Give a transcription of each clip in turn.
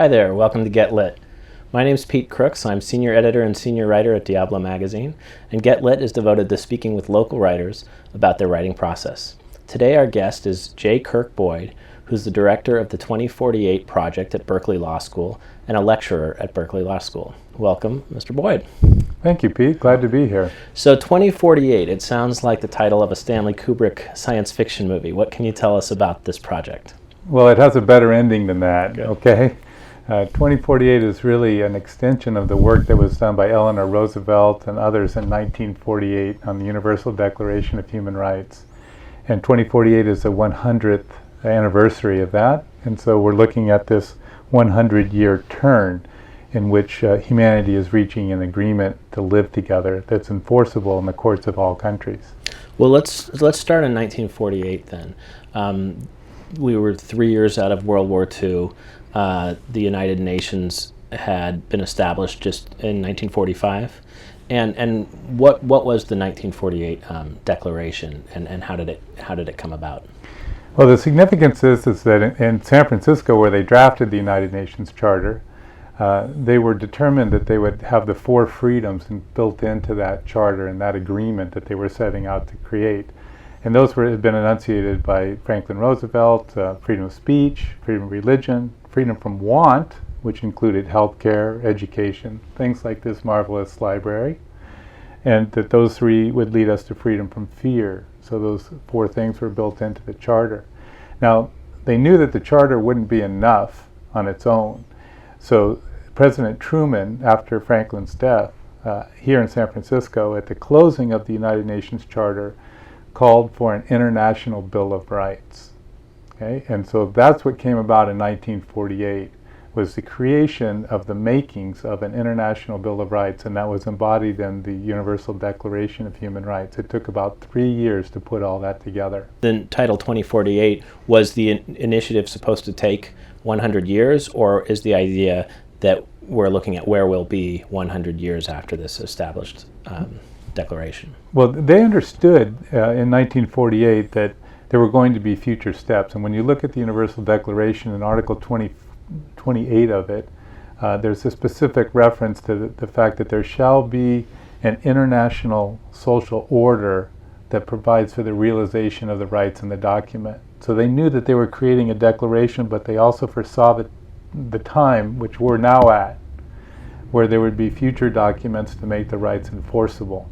Hi there, welcome to Get Lit. My name's Pete Crooks. I'm senior editor and senior writer at Diablo Magazine, and Get Lit is devoted to speaking with local writers about their writing process. Today our guest is J. Kirk Boyd, who's the director of the 2048 project at Berkeley Law School and a lecturer at Berkeley Law School. Welcome, Mr. Boyd. Thank you, Pete. Glad to be here. So 2048, it sounds like the title of a Stanley Kubrick science fiction movie. What can you tell us about this project? Well, it has a better ending than that, Good. Okay? 2048 is really an extension of the work that was done by Eleanor Roosevelt and others in 1948 on the Universal Declaration of Human Rights. And 2048 is the 100th anniversary of that. And so we're looking at this 100-year turn in which humanity is reaching an agreement to live together that's enforceable in the courts of all countries. Well, let's start in 1948 then. We were 3 years out of World War II. The United Nations had been established just in 1945. And what was the 1948 declaration, and how did it come about? Well, the significance is that in San Francisco, where they drafted the United Nations Charter, they were determined that they would have the four freedoms built into that charter and that agreement that they were setting out to create. And those had been enunciated by Franklin Roosevelt: freedom of speech, freedom of religion, freedom from want, which included healthcare, education, things like this marvelous library, and that those three would lead us to freedom from fear. So those four things were built into the charter. Now, they knew that the charter wouldn't be enough on its own. So President Truman, after Franklin's death, here in San Francisco, at the closing of the United Nations Charter, called for an international Bill of Rights. Okay? And so that's what came about in 1948, was the creation of the makings of an international Bill of Rights, and that was embodied in the Universal Declaration of Human Rights. It took about 3 years to put all that together. Then Title 2048, was the initiative supposed to take 100 years, or is the idea that we're looking at where we'll be 100 years after this established declaration? Well, they understood in 1948 that there were going to be future steps. And when you look at the Universal Declaration in Article 28 of it, there's a specific reference to the fact that there shall be an international social order that provides for the realization of the rights in the document. So they knew that they were creating a declaration, but they also foresaw the time, which we're now at, where there would be future documents to make the rights enforceable.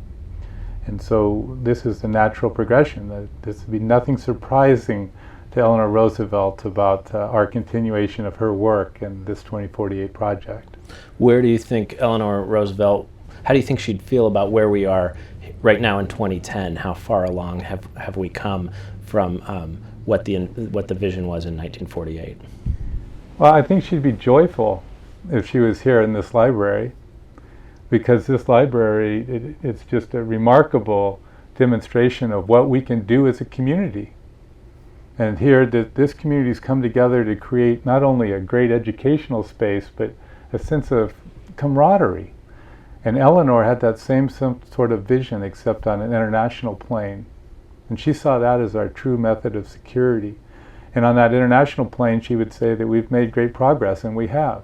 And so this is the natural progression. This would be nothing surprising to Eleanor Roosevelt about our continuation of her work in this 2048 project. Where do you think Eleanor Roosevelt, how do you think she'd feel about where we are right now in 2010? How far along have we come from what the vision was in 1948? Well, I think she'd be joyful if she was here in this library, because this library, it's just a remarkable demonstration of what we can do as a community. And here, this community's come together to create not only a great educational space, but a sense of camaraderie. And Eleanor had that same sort of vision, except on an international plane. And she saw that as our true method of security. And on that international plane, she would say that we've made great progress, and we have,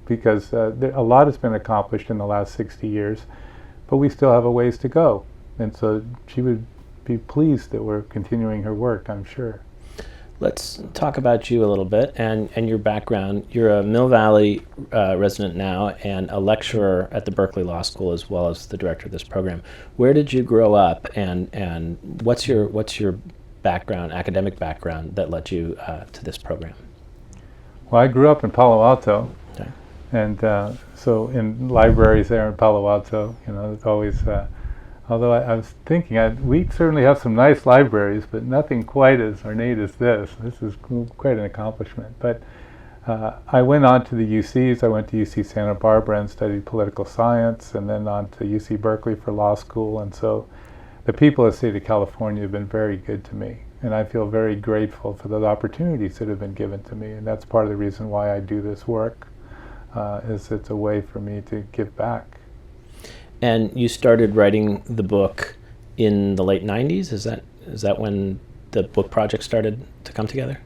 because a lot has been accomplished in the last 60 years, but we still have a ways to go. And so she would be pleased that we're continuing her work, I'm sure. Let's talk about you a little bit and your background. You're a Mill Valley resident now and a lecturer at the Berkeley Law School, as well as the director of this program. Where did you grow up, and what's your background, academic background, that led you to this program? Well, I grew up in Palo Alto. Okay. And so in libraries there in Palo Alto, it's always, although I was thinking, we certainly have some nice libraries, but nothing quite as ornate as this. This is quite an accomplishment. But I went on to the UCs. I went to UC Santa Barbara and studied political science, and then on to UC Berkeley for law school. And so the people of the state of California have been very good to me. And I feel very grateful for the opportunities that have been given to me. And that's part of the reason why I do this work. Is it's a way for me to give back. And you started writing the book in the late 90s? Is that when the book project started to come together?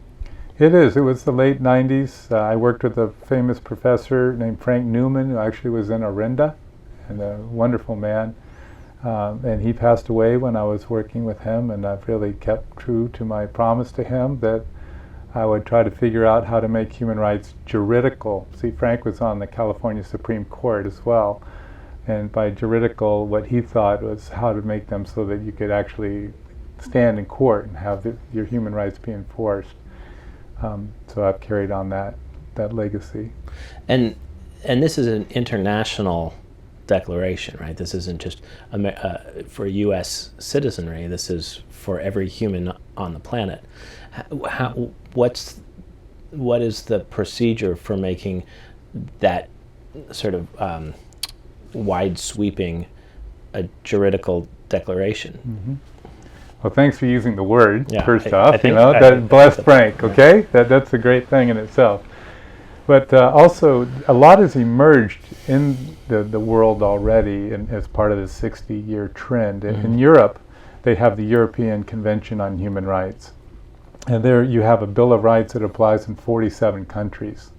It is. It was the late 90s. I worked with a famous professor named Frank Newman, who actually was in Orinda, and a wonderful man. And he passed away when I was working with him, and I've really kept true to my promise to him that I would try to figure out how to make human rights juridical. See, Frank was on the California Supreme Court as well, and by juridical, what he thought was how to make them so that you could actually stand in court and have your human rights be enforced. So I've carried on that legacy. And this is an international declaration, right? This isn't just for U.S. citizenry. This is for every human on the planet. What is the procedure for making that sort of wide-sweeping a juridical declaration? Mm-hmm. Well, thanks for using the word, first off. I think, bless Frank, okay? That's a great thing in itself. But also, a lot has emerged in the world already as part of the 60-year trend. Mm-hmm. In Europe, they have the European Convention on Human Rights. And there you have a Bill of Rights that applies in 47 countries.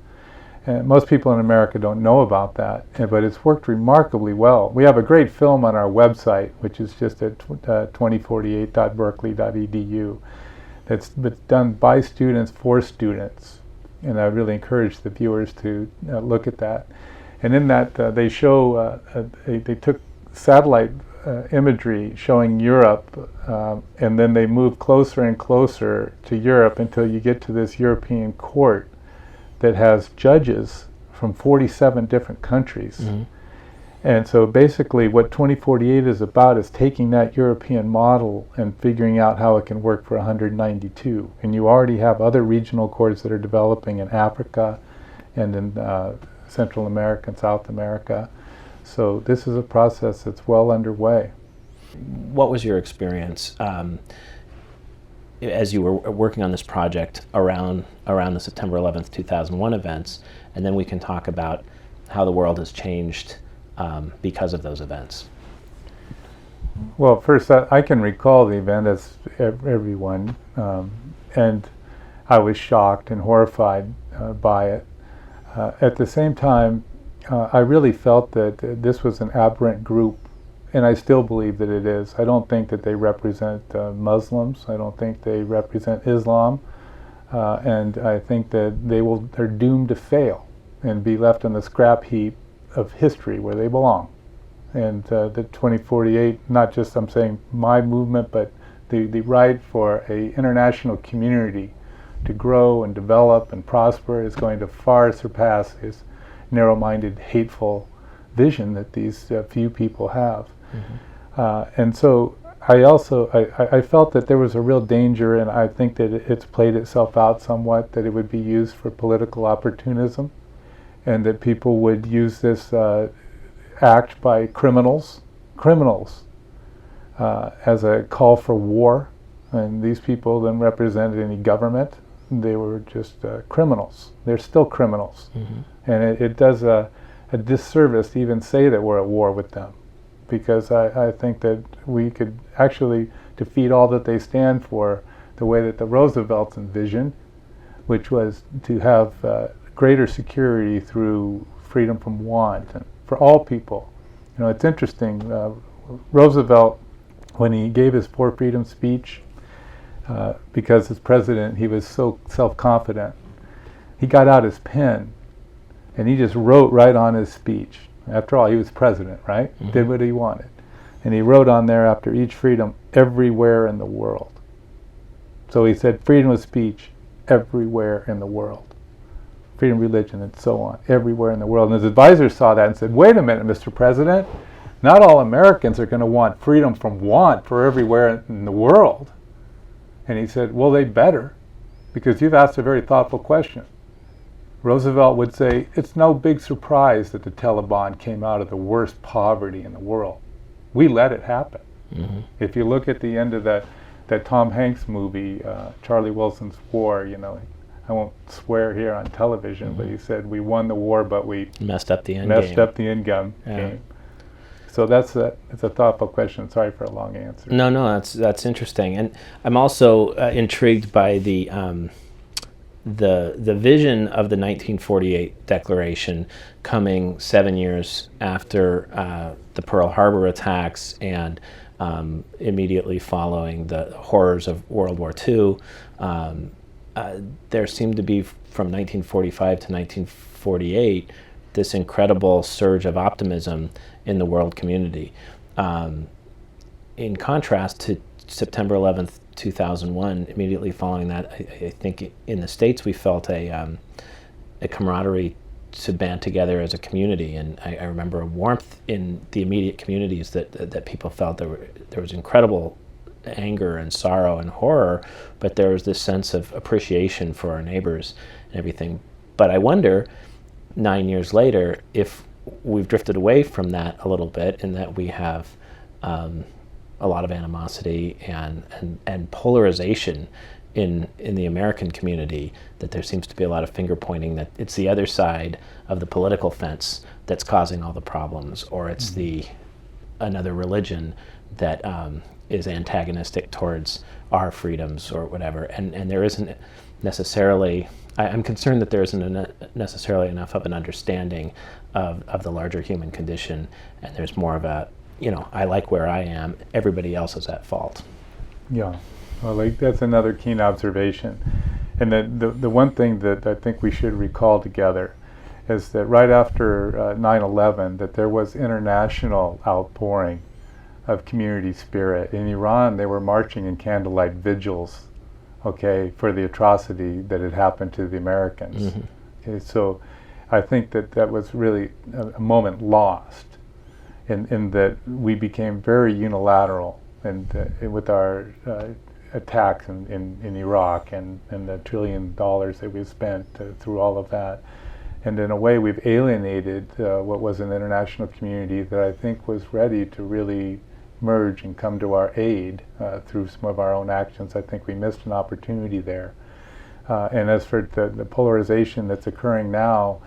And most people in America don't know about that, but it's worked remarkably well. We have a great film on our website, which is just at 2048.berkeley.edu. That's done by students for students. And I really encourage the viewers to look at that. And in that, they show, they took satellite imagery showing Europe, and then they move closer and closer to Europe until you get to this European court that has judges from 47 different countries. Mm-hmm. And so basically what 2048 is about is taking that European model and figuring out how it can work for 192. And you already have other regional courts that are developing in Africa and in Central America and South America. So this is a process that's well underway. What was your experience as you were working on this project around the September 11th, 2001 events? And then we can talk about how the world has changed because of those events. Well, first, I can recall the event as everyone, and I was shocked and horrified by it. At the same time, I really felt that this was an aberrant group, and I still believe that it is. I don't think that they represent Muslims. I don't think they represent Islam, and I think that they're doomed to fail and be left on the scrap heap of history where they belong. And the 2048, not just I'm saying my movement, but the right for an international community to grow and develop and prosper is going to far surpass this narrow-minded, hateful vision that these few people have. Mm-hmm. And so I felt that there was a real danger, and I think that it's played itself out somewhat, that it would be used for political opportunism, and that people would use this act by criminals as a call for war. And these people then represented any government. They were just criminals. They're still criminals. Mm-hmm. And it does a disservice to even say that we're at war with them, because I think that we could actually defeat all that they stand for the way that the Roosevelts envisioned, which was to have greater security through freedom from want and for all people. You know, it's interesting, Roosevelt, when he gave his Four Freedoms speech, because as president he was so self-confident, he got out his pen and he just wrote right on his speech. After all, he was president, right? Mm-hmm. Did what he wanted. And he wrote on there, after each freedom, everywhere in the world. So he said freedom of speech everywhere in the world. Freedom of religion and so on, everywhere in the world. And his advisors saw that and said, wait a minute, Mr. President, not all Americans are going to want freedom from want for everywhere in the world. And he said, well, they better, because you've asked a very thoughtful question. Roosevelt would say, it's no big surprise that the Taliban came out of the worst poverty in the world. We let it happen. Mm-hmm. If you look at the end of that Tom Hanks movie, Charlie Wilson's War, you know, I won't swear here on television, mm-hmm. but he said, we won the war, but we messed up the end game. So it's a thoughtful question. Sorry for a long answer. No, that's interesting. And I'm also intrigued by the the vision of the 1948 Declaration, coming 7 years after the Pearl Harbor attacks and immediately following the horrors of World War II, there seemed to be, from 1945 to 1948, this incredible surge of optimism in the world community. In contrast to September 11th, 2001, immediately following that, I think in the States we felt a camaraderie to band together as a community, and I remember a warmth in the immediate communities that people felt. There was incredible anger and sorrow and horror, but there was this sense of appreciation for our neighbors and everything. But I wonder, 9 years later, if we've drifted away from that a little bit, in that we have a lot of animosity and polarization in the American community, that there seems to be a lot of finger pointing that it's the other side of the political fence that's causing all the problems, or it's another religion that is antagonistic towards our freedoms or whatever. And there isn't necessarily, I'm concerned that there isn't necessarily enough of an understanding of the larger human condition, and there's more of a, I like where I am, everybody else is at fault. Yeah, well, that's another keen observation. And the one thing that I think we should recall together is that right after 9/11, that there was international outpouring of community spirit. In Iran, they were marching in candlelight vigils, for the atrocity that had happened to the Americans. Mm-hmm. Okay, so I think that was really a moment lost, in that we became very unilateral and with our attacks in Iraq and the $1 trillion that we've spent through all of that. And in a way, we've alienated what was an international community that I think was ready to really merge and come to our aid through some of our own actions. I think we missed an opportunity there. And as for the polarization that's occurring now,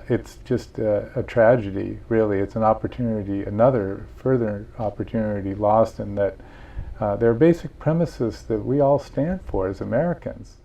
it's just a tragedy, really. It's an opportunity, another further opportunity lost, in that there are basic premises that we all stand for as Americans.